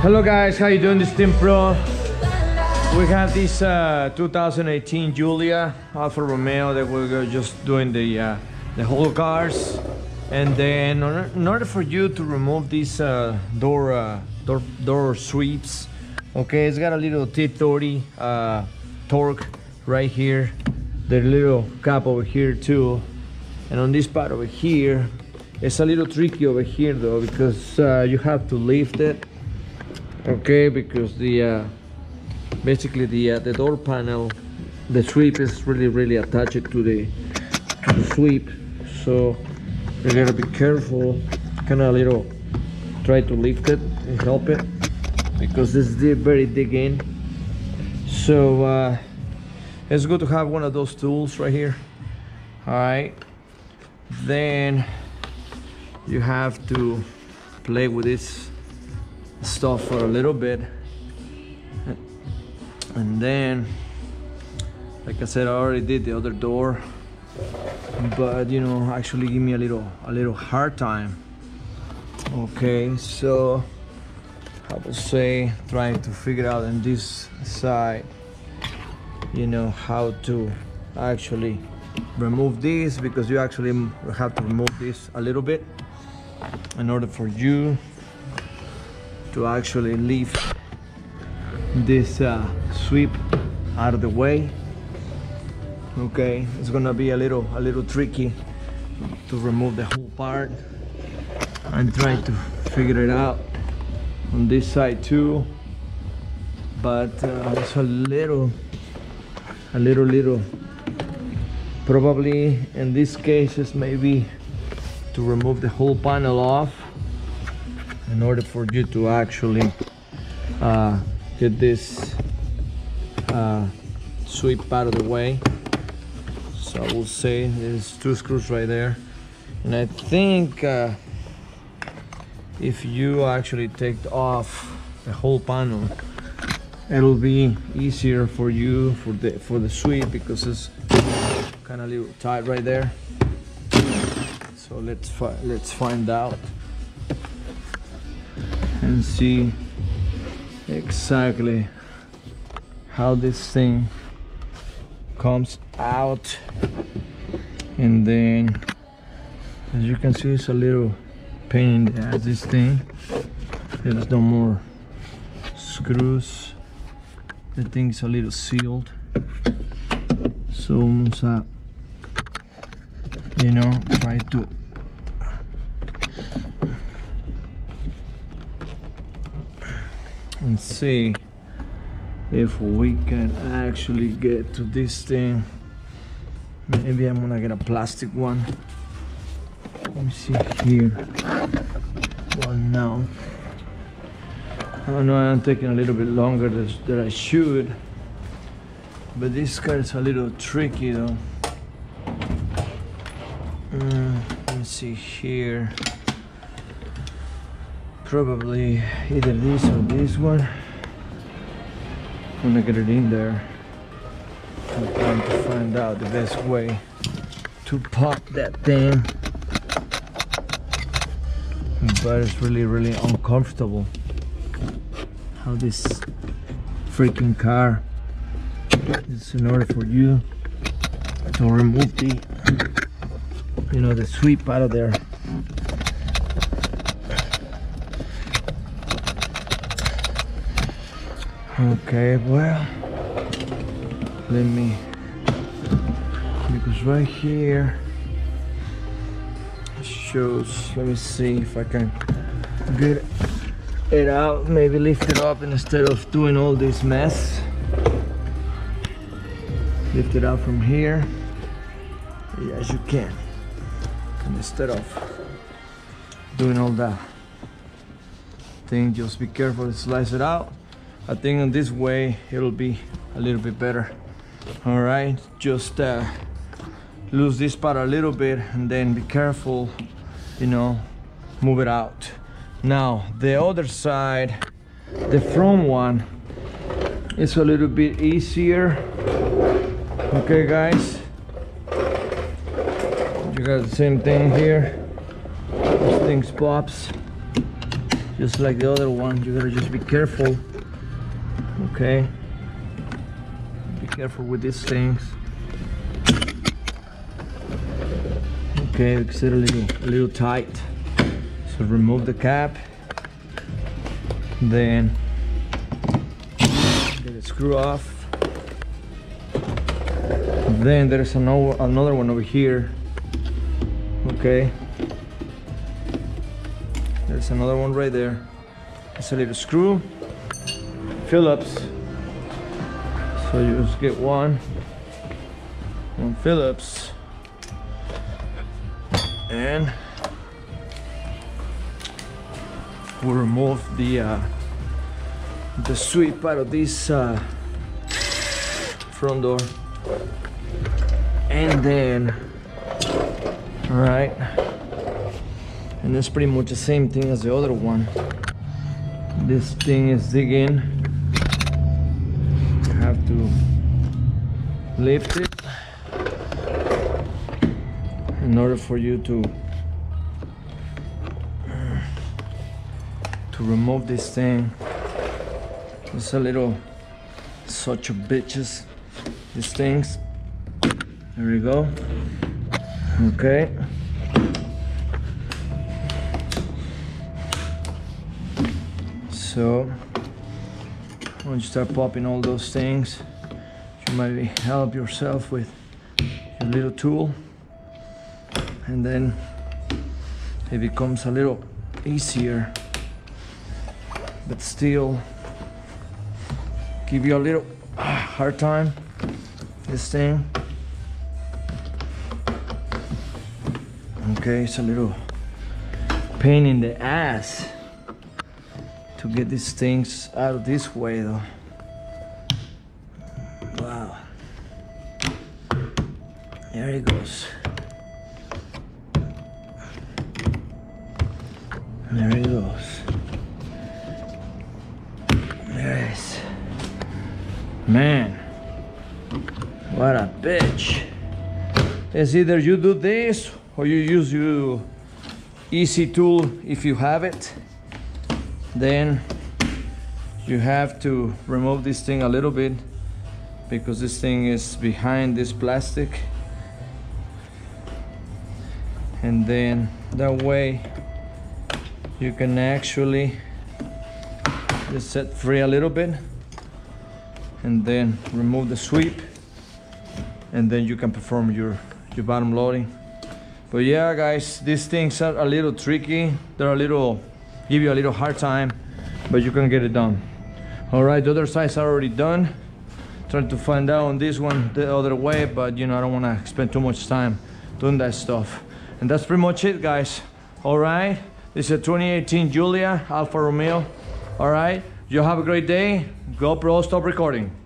Hello guys, how you doing? This is Team Pro. We have this 2018 Giulia Alfa Romeo that we're just doing the whole cars, and then in order for you to remove these door sweeps, okay, it's got a little T30 torque right here, the little cap over here too, and on this part over here it's a little tricky over here though, because you have to lift it, okay, because the basically the door panel, the sweep is really attached to the sweep, so you gotta be careful, kind of little try to lift it and help it, because this is very dig in. So it's good to have one of those tools right here. All right, then you have to play with this stuff for a little bit, and then, like I said, I already did the other door, but you know, actually give me a little hard time. Okay, so I would say trying to figure out on this side, you know, how to actually remove this, because you actually have to remove this a little bit in order for you to actually lift this sweep out of the way. Okay, it's gonna be a little tricky to remove the whole part. I'm trying to figure it out on this side too, but it's a little probably in this case it's maybe to remove the whole panel off in order for you to actually get this sweep out of the way. So I will say there's 2 screws right there, and I think if you actually take off the whole panel, it'll be easier for you for the sweep, because it's kind of a little tight right there. So let's find out and see exactly how this thing comes out. And then, as you can see, it's a little pain in the ass, this thing. There's no more screws. The thing's a little sealed, so almost you know, try to and see if we can actually get to this thing. Maybe I'm gonna get a plastic one. Let me see here. Well, now I know I'm taking a little bit longer than I should, but this car is a little tricky though. Let me see here. Probably either this or this one. I'm gonna get it in there. I'm trying to find out the best way to pop that thing, but it's really uncomfortable how this freaking car is, in order for you to remove the, you know, the sweep out of there. Okay, well, let me, because right here shows, let me see if I can get it out, maybe lift it up instead of doing all this mess. Lift it out from here. Yes, you can. And instead of doing all that thing, just be careful to slice it out. I think in this way it'll be a little bit better. All right, just lose this part a little bit, and then be careful, you know, move it out. Now the other side, the front one, is a little bit easier. Okay guys, you got the same thing here. This thing pops, just like the other one. You gotta just be careful. Okay, be careful with these things. Okay, because they're a little tight. So remove the cap, then get the screw off. Then there's another one over here. Okay, there's another one right there. It's a little screw, Phillips. So you just get one Phillips, and we'll remove the sweep out of this front door, and then right, and that's pretty much the same thing as the other one. This thing is digging. You have to lift it in order for you to remove this thing. It's a little such a bitches, these things. There we go. Okay, so once you start popping all those things, you might help yourself with your little tool, and then it becomes a little easier, but still give you a little hard time, this thing. Okay, it's a little pain in the ass to get these things out of this way though. Wow. There it goes. There it goes. Yes. Man, what a bitch. It's either you do this or you use your easy tool if you have it. Then you have to remove this thing a little bit because this thing is behind this plastic, and then that way you can actually just set free a little bit and then remove the sweep, and then you can perform your bottom loading. But yeah guys, these things are a little tricky. They're give you a little hard time, but you can get it done. All right, the other sides are already done. Trying to find out on this one the other way, but you know, I don't want to spend too much time doing that stuff. And that's pretty much it, guys. All right, this is a 2018 Giulia Alfa Romeo. All right, you have a great day. GoPro, stop recording.